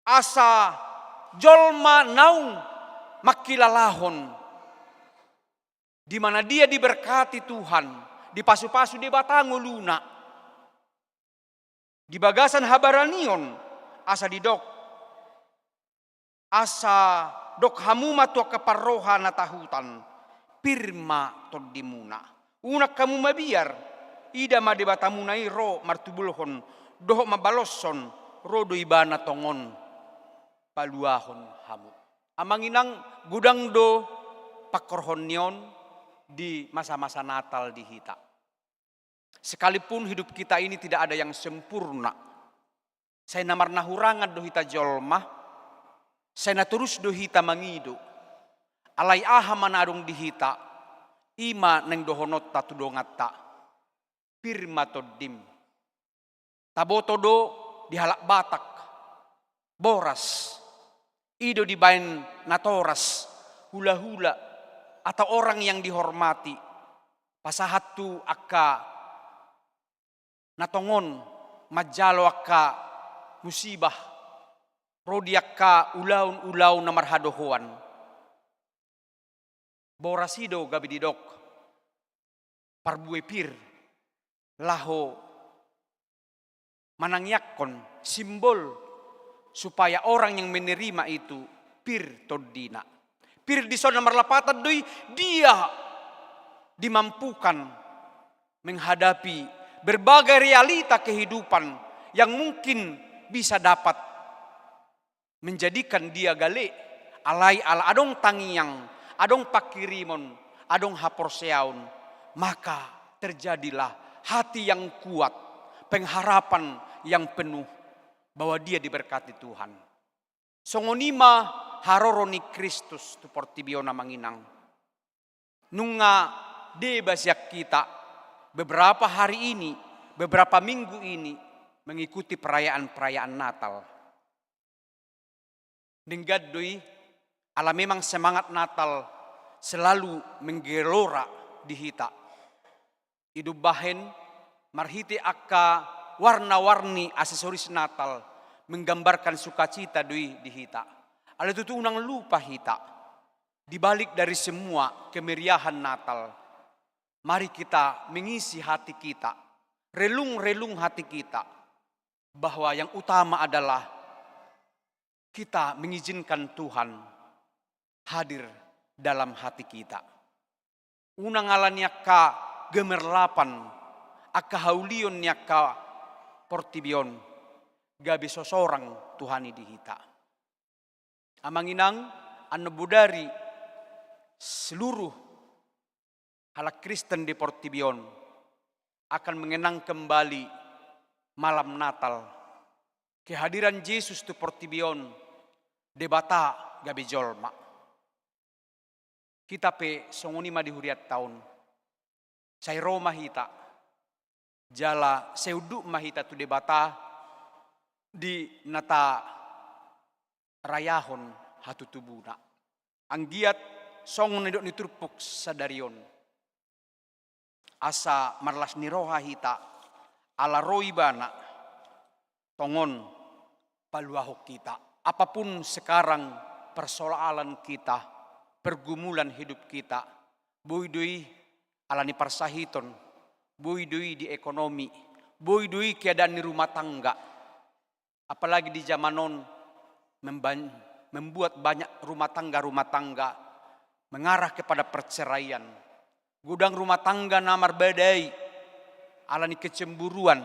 asa jolma naung makilalahon, di mana dia diberkati Tuhan, di pasu-pasu di batango luna, di bagasan habaranion asa didok, asa dok hamuma tua keparroha na tahutan, pirma todimuna. Unak kamu mabiar, ida ma debatamunai ro martubulhon, dohok mabalosson, rodo ibana tongon, paluahon hamu. Amanginang gudang do pakorhonion di masa-masa Natal di hita. Sekalipun hidup kita ini tidak ada yang sempurna. Saya namar nahurangan do hita jolma, saya terus do hita mangido. Alai aha manarung di hita, ima neng dohonot ta tudongatta, pirma todim. Taboto do dihalak batak, boras, ido dibain natoras, hula-hula, atau orang yang dihormati. Pasahatu akka natongon, majalo akka musibah, rodi akka ulaun-ulaun na marhadohoan. Borasido gabi didok, parbuepir, laho manangyakon, simbol supaya orang yang menerima itu pir todina. Pir di sana marlapatan doi, dia dimampukan menghadapi berbagai realita kehidupan yang mungkin bisa dapat menjadikan dia gale alai ala adong tangiyang, adong pakirimon, adong haporseaun, maka terjadilah hati yang kuat, pengharapan yang penuh bahwa dia diberkati Tuhan. Songonima haroroni Kristus tu portibiona manginang. Nunga debasyak kita beberapa hari ini, beberapa minggu ini mengikuti perayaan-perayaan Natal. Denggadoi ala memang semangat Natal selalu menggelora di hita. Hidup bahen marhiti akka warna-warni aksesoris Natal menggambarkan sukacita di hita. Ala itu unang lupa hita. Di balik dari semua kemeriahan Natal, mari kita mengisi hati kita, relung-relung hati kita, bahwa yang utama adalah kita mengizinkan Tuhan hadir dalam hati kita. Unang alanya ka gemerlapan akka haulion ni akka portibion gabi sosorang Tuhani dihita. Amanginang anu budari seluruh halak Kristen di Portibion akan mengenang kembali malam Natal. Kehadiran Yesus di Portibion debata gabi jolma. Kita pe songonima di huriat tahun. Saya Roma hita. Jala seudu mahita tu debata di nata rayahon hatu tubuna. Anggiat songon nidok niturpuk sadarion. Asa marlas niroha hita ala roibana tongon paluahok kita. Apapun sekarang persoalan kita, pergumulan hidup kita, buidui alani parsahiton, buidui di ekonomi, buidui keadaan di rumah tangga. Apalagi di zamanon membuat banyak rumah tangga mengarah kepada perceraian. Gudang rumah tangga namar badai, alani kecemburuan,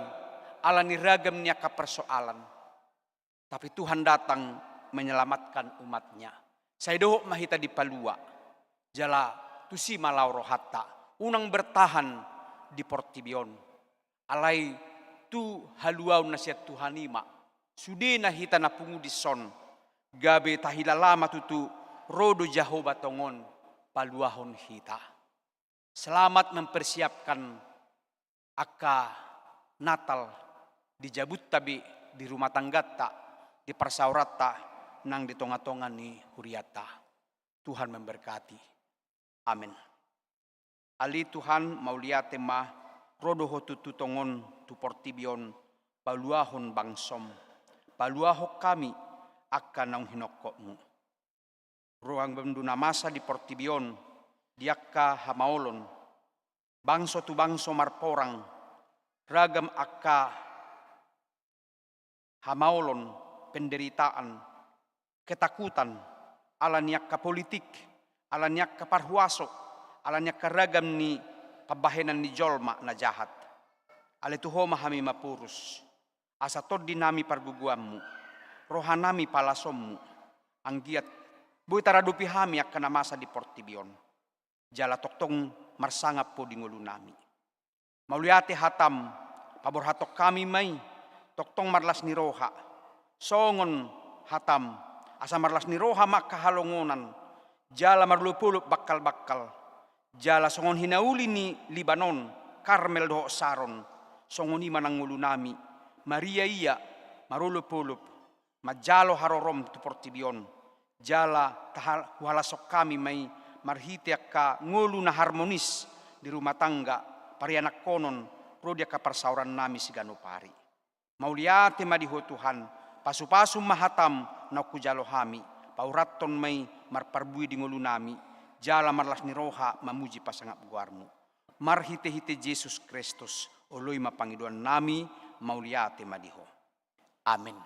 alani ragam niaka persoalan. Tapi Tuhan datang menyelamatkan umatnya. Saya dohok mahita di Palua, jala tusi malau rohata, unang bertahan di Portibion. Alai tu haluau nasihat Tuhanima, sudena hita napungu di son, gabe tahila lama tutu rodo Jahoba tongon paluahon hita. Selamat mempersiapkan akka Natal dijabut tabi di rumah tanggata, di persaurata, nang di tonga-tonga ni huriata. Tuhan memberkati. Amin. Ali Tuhan mauliate ma rodo hotutu tongon tu Portibion paluahon bangsom. Paluahok kami akan nang hinokokmu. Ruang benduna masa di Portibion diakka hamaolon. Bangso tu bangso marporang. Ragam akka hamaolon penderitaan, ketakutan, ala niakka politik, ala niakka parhuaso, ala niakka ragam ni kabahenan ni jolma na jahat. Ale tuho mahami mapurus, asa toddi nami parguguammu, rohanami palasommu, anggiat boy taradupi hami akka namasa di Portibion. Jala toktong marsangap po di ngulu nami. Mauliate hatam, pabor hatok kami may, toktong marlas ni roha, songon hatam, asa marlas ni roha makahalongonan, jala marlupulup bakal-bakal, jala songon hinauli ni Libanon, Karmel doho saron, songon ima nang ngulu nami, Maria iya, marulupulup, majalo harorom tu Portibion, jala tahal walasok kami may marhitiak ka ngulu na harmonis di rumah tangga, parianak konon, rodia ka persauran nami siganupari. Mauliate madiho Tuhan, pasu-pasu mahatam na kujalo hami, pauraton may marparbui di ngulu nami, jala marlas ni roha mamuji pasangap guarmu. Marhite-hite Jesus Kristus, oloy mapangiduan nami, mauliate madiho. Amin.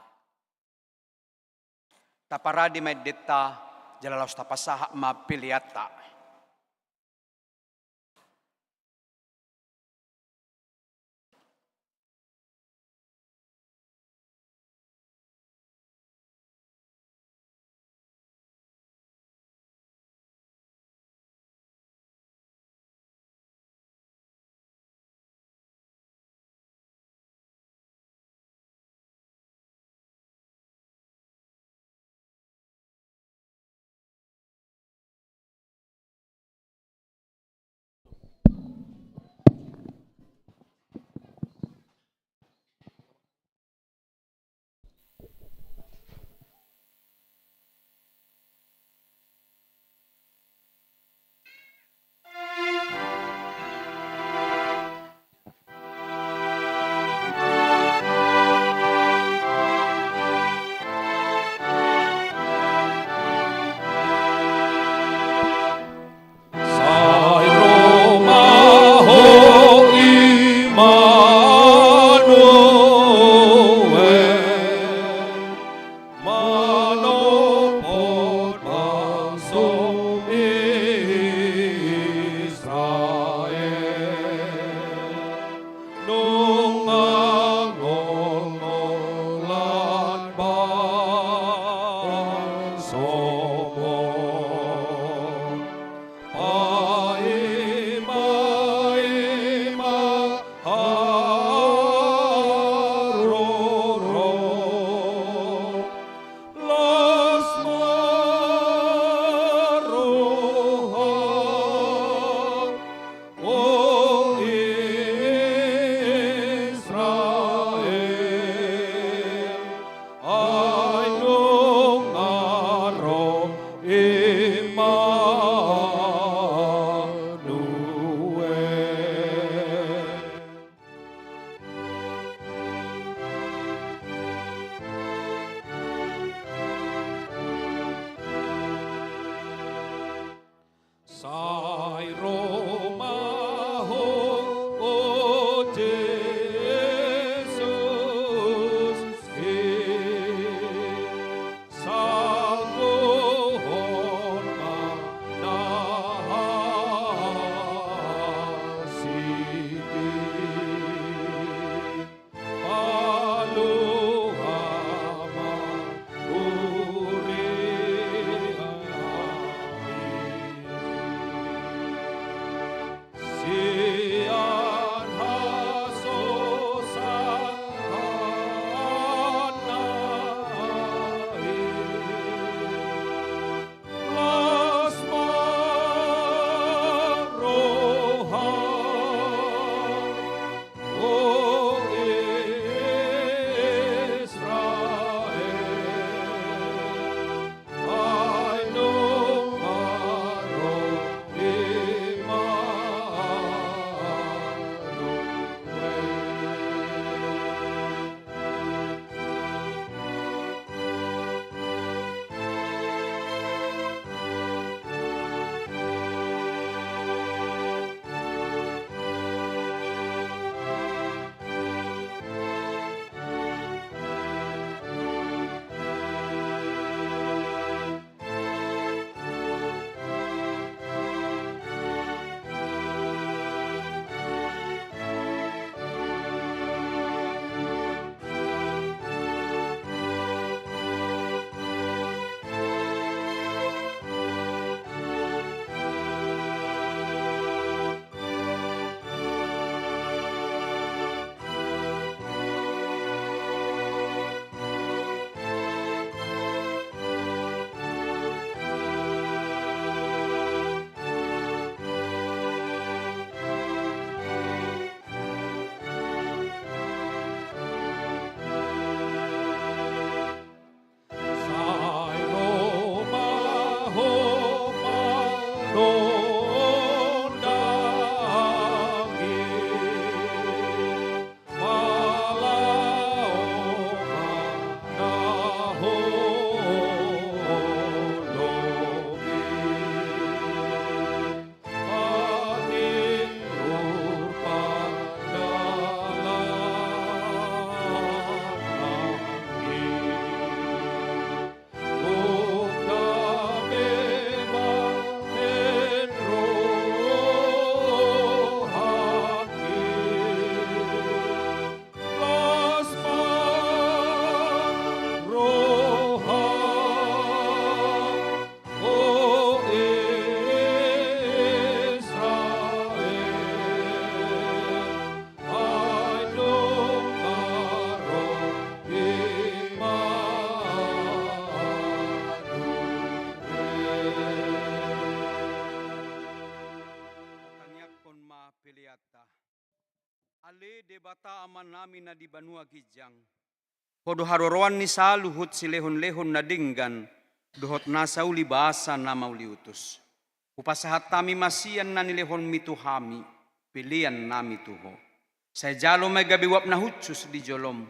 Taparadi may deta, jalalos tapasaha mapiliata. sian hasosan lasma rohan o Israel aino maro Ale debata aman namin na di banua gijang. Podo haroroan ni sa luhut si lehon-lehon na dinggan, duhot nasa uli basa na mauliutos. Upasahat tami masiyan na nilehon mituhami, pilian nami tuho. Sa jalo may gabiwap na hutsus di jolom,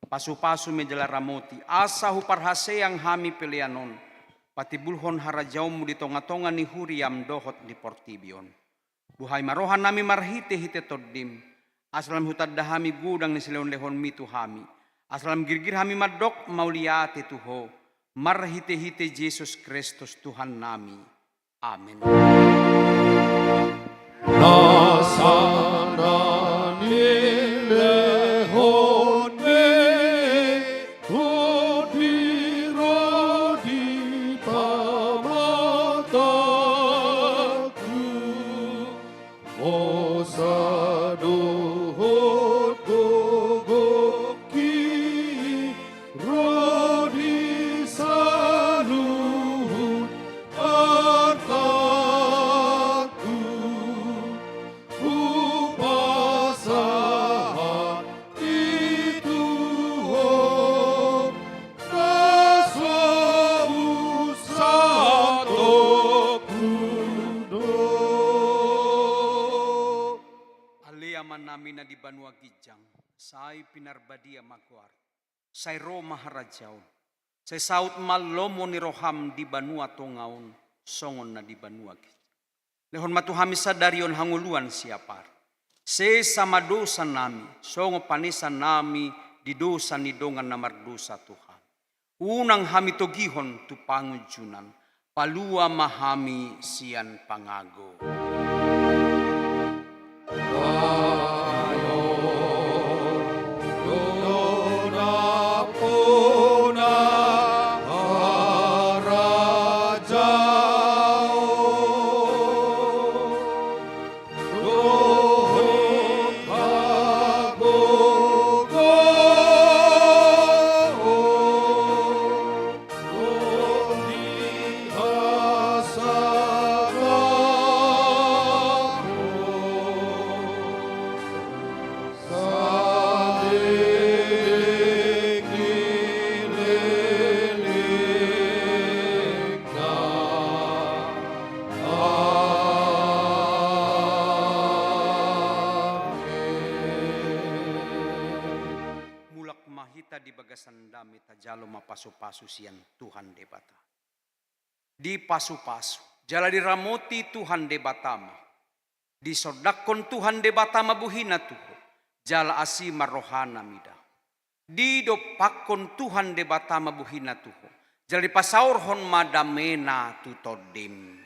pasu-pasu may jala ramoti, asa huparhase ang hami pilianon, pati bulhon harajaw mo di tonga-tonga ni huriam dohot di portibion. Buhay marohan nami marhite-hite toddim, aslam hutad dahami gudang ni silon lehon mituhami. Aslam girgir hami madok mauliate tuho. Marhite-hite Jesus Kristus Tuhan nami. Amen. Nasana nilehon me rodi pamataku osadohot gogoki rodi saluhut artaku upasahan itu ho Aliaman namin na di banua gijang, say pinarbadia magwar, say Roma harajaw, say saut malomo ni roham di banua tongaon, songon na di banua gijang. Lehon matuhami sa darion hanguluan siapar, say sama dosa nami, songo panisan nami di dosa ni dongan na mardosa Tuhan. Unang hami togihon tu pangujunan, palua mahami sian pangago. Oh di bagasan dami tajalo mapasu-pasu sian Tuhan debata. Di pasu-pasu, jala diramoti Tuhan debatama. Di sodakon Tuhan debatama buhina tuho, jala asima rohana mida. Di dopakon Tuhan debatama buhina tuho, jala di pasaur hon madamena tutodim.